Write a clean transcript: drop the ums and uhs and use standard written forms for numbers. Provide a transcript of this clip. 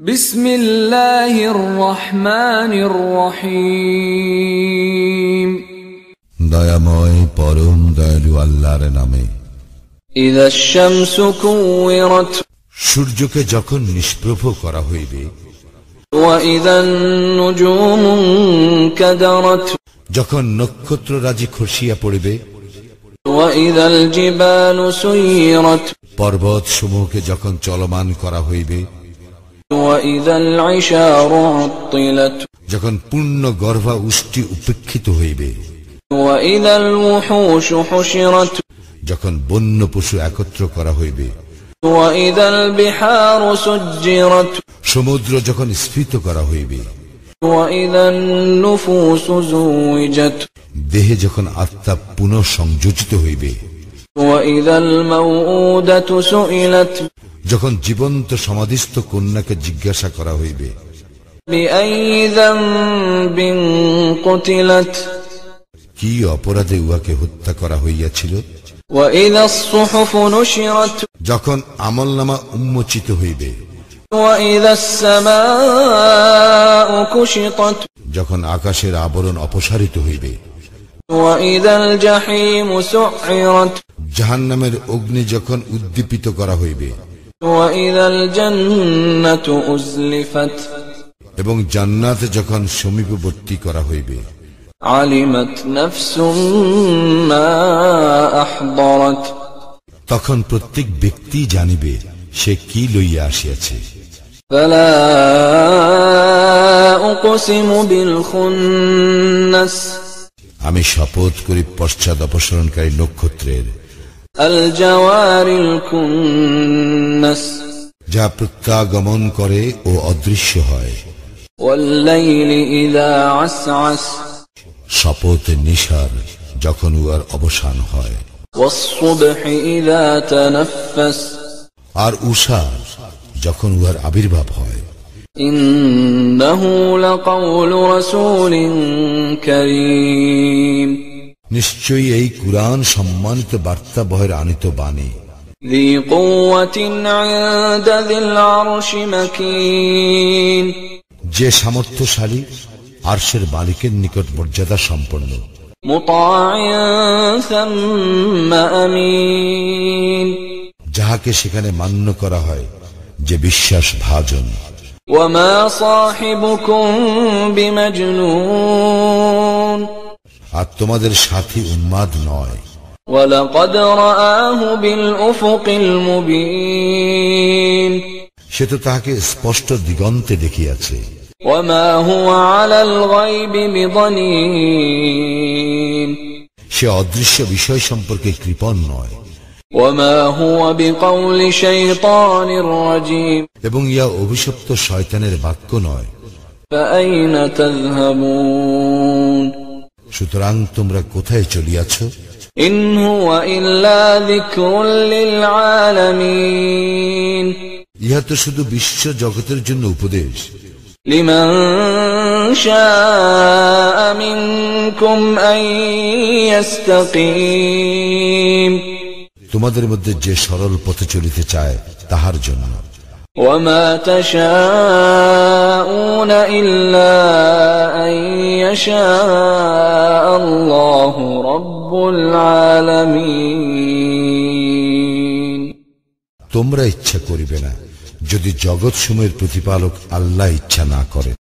বিসমিল্লাহির রহমানির রহিম। দয়াময় পরম দয়ালু আল্লাহর নামে। ইযাশ শামসু কুওয়িরাত, সূর্যকে যখন নিষ্প্রভ করা হইবে। ওয়া ইযান নুজুমু কাদারাত, যখন নক্ষত্ররাজি খসিয়া পড়িবে। ওয়া ইযাল জিবালু সুয়িরাত, পর্বত সমূহকে যখন চলমান করা হইবে। ওয়া ইযাল ইশারু উত্তিলাত, যখন পূর্ণ গর্ভা উষ্টি উপেক্ষিত হইবে। ওয়া ইযাল উহুশু হুশিরাত, যখন বন্য পশু একত্র করা হইবে। ওয়া ইযাল বিহারু সুজ্জিরাত, সমুদ্র যখন স্ফীত করা হইবে। ওয়া ইযান নুফুসু যুওয়িজাত, দেহে যখন আত্মা পুনঃ সংযোজিত হইবে। ওয়া ইযাল মাউউদাতু সুইলাত, যখন জীবন্ত সমাধিস্থ কন্যাকে জিজ্ঞাসা করা হইবে। বিআইয়ি যামবিন কুতিলাত, কি অপরাধে উহাকে হত্যা করা হইয়াছিল। ওয়া ইযাস সুহুফু নুশিরাত, যখন আমলনামা উন্মোচিত হইবে। ওয়া ইযাস সামাউ কুশিতাত, যখন আকাশের আবরণ অপসারিত হইবে। ওয়া ইযাল জাহিমু সুইরাত, জাহান্নামের অগ্নি যখন উদ্দীপিত করা হইবে। ওয়া ইযাল জান্নাতু উজলিফাত, এবং জান্নাত যখন সমীপবর্তী করা হইবে। আলিমাত নাফসুম মা আহদারাত, তখন প্রত্যেক ব্যক্তি জানিবে সে কি লইয়া আসিয়াছে। ফালা উকসিমু বিল খুন্নাস, আমি শপথ করি পশ্চাৎ অপসরণকারী নক্ষত্রের। আল জাওয়ারিল কুন্নাস, যা প্রত্যাগমন করে ও অদৃশ্য হয়। ওয়াল লাইলি ইযা আসআস, শপথ নিশার যখন উহার অবসান হয়। ওয়াস সুবহি ইযা তানাফফাস, আর উষা যখন উহার আবির্ভাব হয়। ইন্নাহু লাকাউলু রাসূলিন কারীম, নিশ্চয়ই এই কুরআন সম্মানিত বার্তাবহের আনিত বাণী। যী কুওয়াতিন ইনদা যিল আরশি মাকিন, যে সামর্থ্যশালী আরশের মালিকের নিকট মর্যাদা সম্পন্ন। মুতাইন সাম্মা আমিন, যাহাকে সেখানে মান্য করা হয় যে বিশ্বাস ভাজন। ওয়া মা সাহিবুকুম বিমাজনুন, আর তোমাদের সাথী উন্মাদ নয়। ওয়া লাকাদ রাআহু বিল উফুকিল মুবিন, সে তো তাহাকে স্পষ্ট দিগন্তে দেখিয়াছে। ওয়া মা হুয়া আলাল গায়বি বিদানীন, সে অদৃশ্য বিষয় সম্পর্কে কৃপণ নয়। ওয়া মা হুয়া বিকাউলি শাইতানির রাজীম, এবং ইয়া অভিশপ্ত শয়তানের বাক্য নয়। ফাআইনা তাযহাবুন, সুতরাং তোমরা কোথায় চলিয়াছ। ইন হুয়া ইল্লা যিকরুল লিল আলামিন, ইহা তো শুধু বিশ্ব জগতের জন্য উপদেশ। লিমান শাআ মিনকুম আন ইয়াস্তাকিম, তোমাদের মধ্যে যে সরল পথে চলিতে চায় তাহার জন্য। ওয়া মা তাশাউনা ইল্লা আন ইয়াশা আল্লাহু রাব্বুল আলামিন, তোমরা ইচ্ছা করিবে না যদি জগৎসমূহের প্রতিপালক আল্লাহ ইচ্ছা না করেন।